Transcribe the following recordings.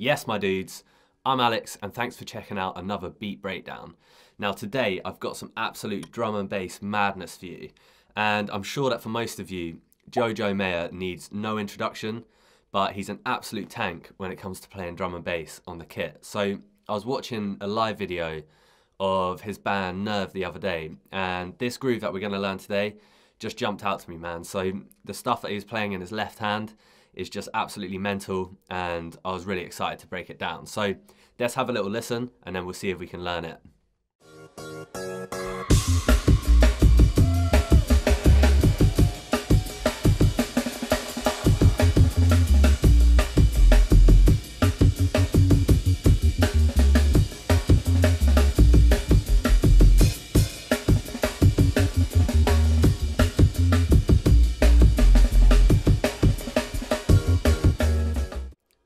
Yes, my dudes, I'm Alex and thanks for checking out another beat breakdown. Now today I've got some absolute drum and bass madness for you, and I'm sure that for most of you, Jojo needs no introduction, but he's an absolute tank when it comes to playing drum and bass on the kit. So I was watching a live video of his band Nerve the other day, and this groove that we're going to learn today just jumped out to me, man. So the stuff that he's playing in his left hand is just absolutely mental, and I was really excited to break it down. So let's have a little listen and then we'll see if we can learn it.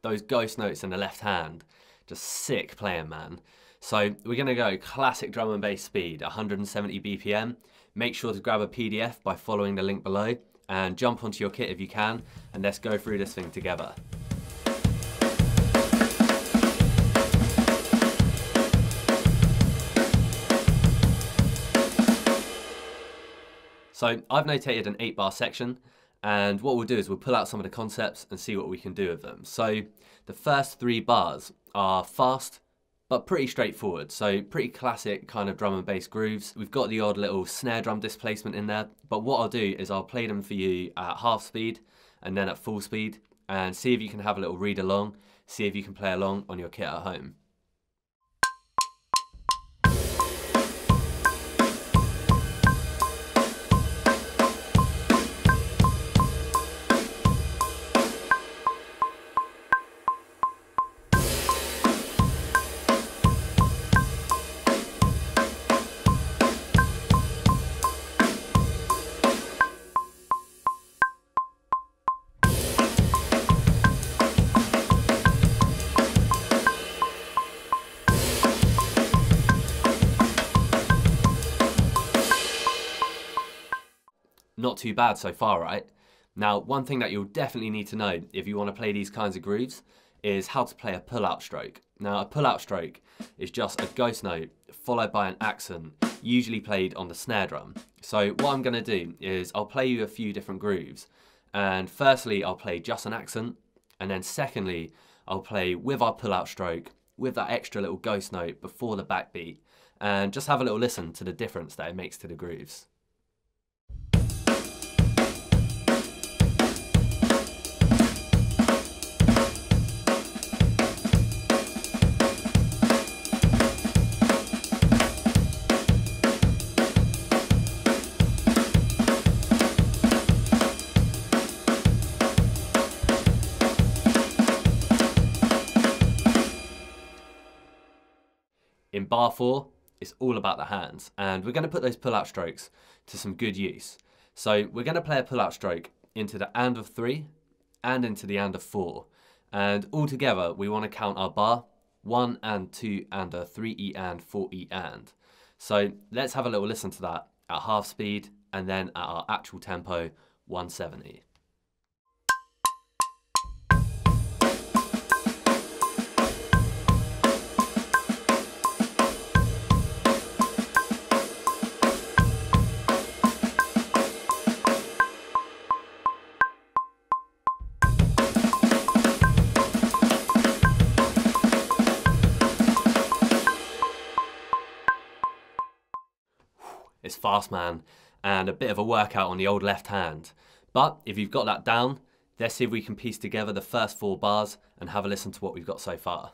Those ghost notes in the left hand, just sick playing, man. So we're gonna go classic drum and bass speed, 170 BPM. Make sure to grab a PDF by following the link below and jump onto your kit if you can, and let's go through this thing together. So I've notated an 8-bar section, and what we'll do is we'll pull out some of the concepts and see what we can do with them. So the first 3 bars are fast, but pretty straightforward. So pretty classic kind of drum and bass grooves. We've got the odd little snare drum displacement in there, but what I'll do is I'll play them for you at half speed and then at full speed, and see if you can have a little read along, see if you can play along on your kit at home. Not too bad so far, right? Now, one thing that you'll definitely need to know if you want to play these kinds of grooves is how to play a pull-out stroke. Now, a pull-out stroke is just a ghost note followed by an accent, usually played on the snare drum. So what I'm going to do is I'll play you a few different grooves, and firstly I'll play just an accent, and then secondly I'll play with our pull-out stroke with that extra little ghost note before the backbeat, and just have a little listen to the difference that it makes to the grooves. In bar 4, it's all about the hands, and we're going to put those pull-out strokes to some good use. So we're going to play a pull-out stroke into the and of 3 and into the and of 4. And all together, we want to count our bar 1 and 2 and a 3E and 4E and. So let's have a little listen to that at half speed and then at our actual tempo, 170. It's fast, man, and a bit of a workout on the old left hand. But if you've got that down, let's see if we can piece together the first 4 bars and have a listen to what we've got so far.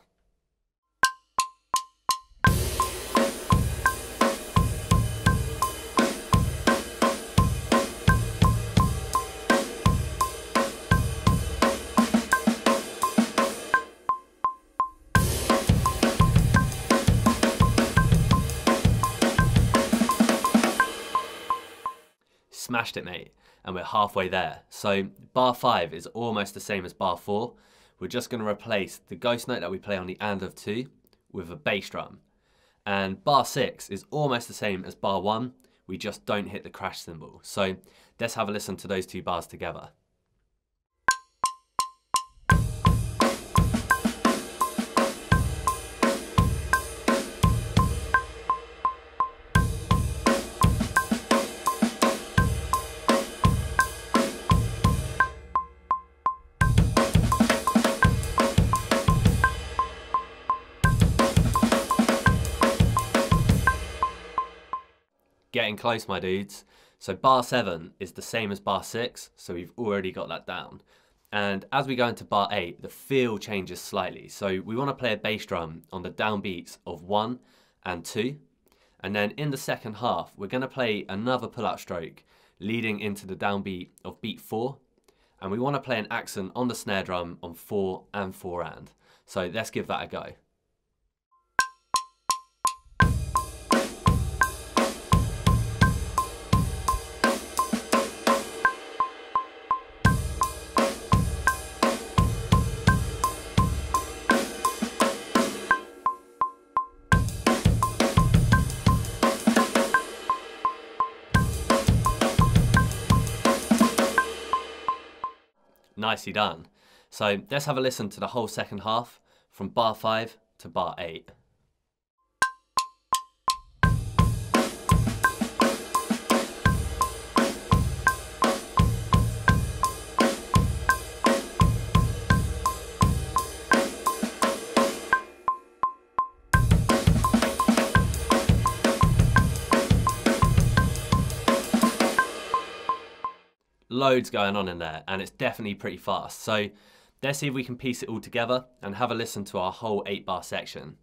Smashed it, mate, and we're halfway there. So bar 5 is almost the same as bar 4. We're just going to replace the ghost note that we play on the and of 2 with a bass drum. And bar 6 is almost the same as bar 1, we just don't hit the crash cymbal. So let's have a listen to those 2 bars together. getting close, my dudes. So bar 7 is the same as bar 6, so we've already got that down. And as we go into bar 8, the feel changes slightly. So we want to play a bass drum on the downbeats of 1 and 2. And then in the second half, we're going to play another pull-out stroke leading into the downbeat of beat 4. And we want to play an accent on the snare drum on 4 and 4 and. So let's give that a go. Nicely done. So let's have a listen to the whole second half from bar 5 to bar 8. Loads going on in there, and it's definitely pretty fast. So let's see if we can piece it all together and have a listen to our whole 8-bar section.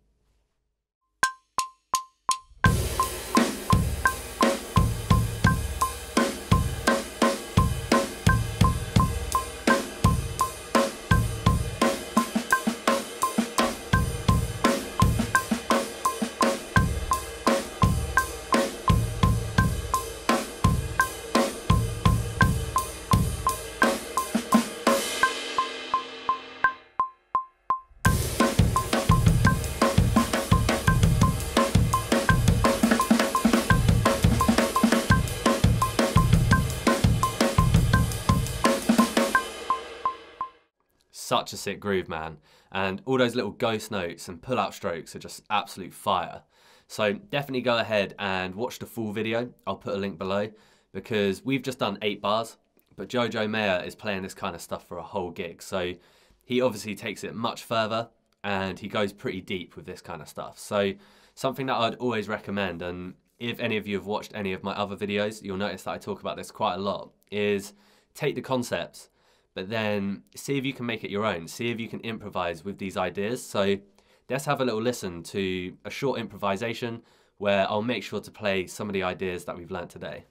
Such a sick groove, man. And all those little ghost notes and pull-out strokes are just absolute fire. So definitely go ahead and watch the full video. I'll put a link below, because we've just done 8 bars, but Jojo Mayer is playing this kind of stuff for a whole gig. So he obviously takes it much further, and he goes pretty deep with this kind of stuff. So something that I'd always recommend, and if any of you have watched any of my other videos, you'll notice that I talk about this quite a lot, is take the concepts, but then see if you can make it your own. See if you can improvise with these ideas. So let's have a little listen to a short improvisation where I'll make sure to play some of the ideas that we've learnt today.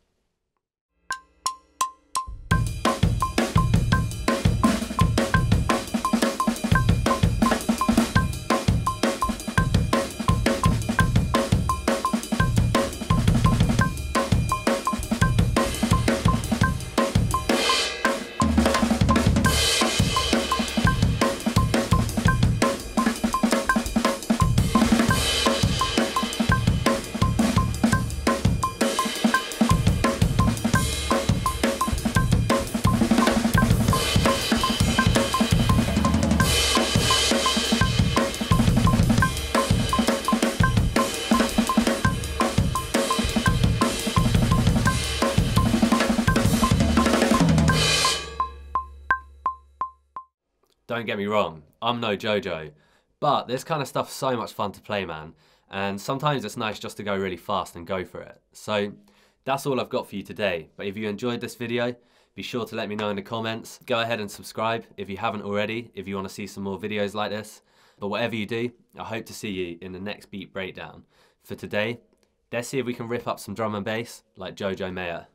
Don't get me wrong, I'm no Jojo, but this kind of stuff's so much fun to play, man. And sometimes it's nice just to go really fast and go for it. So that's all I've got for you today. But if you enjoyed this video, be sure to let me know in the comments. Go ahead and subscribe if you haven't already, if you want to see some more videos like this. But whatever you do, I hope to see you in the next beat breakdown. For today, let's see if we can rip up some drum and bass like Jojo Mayer.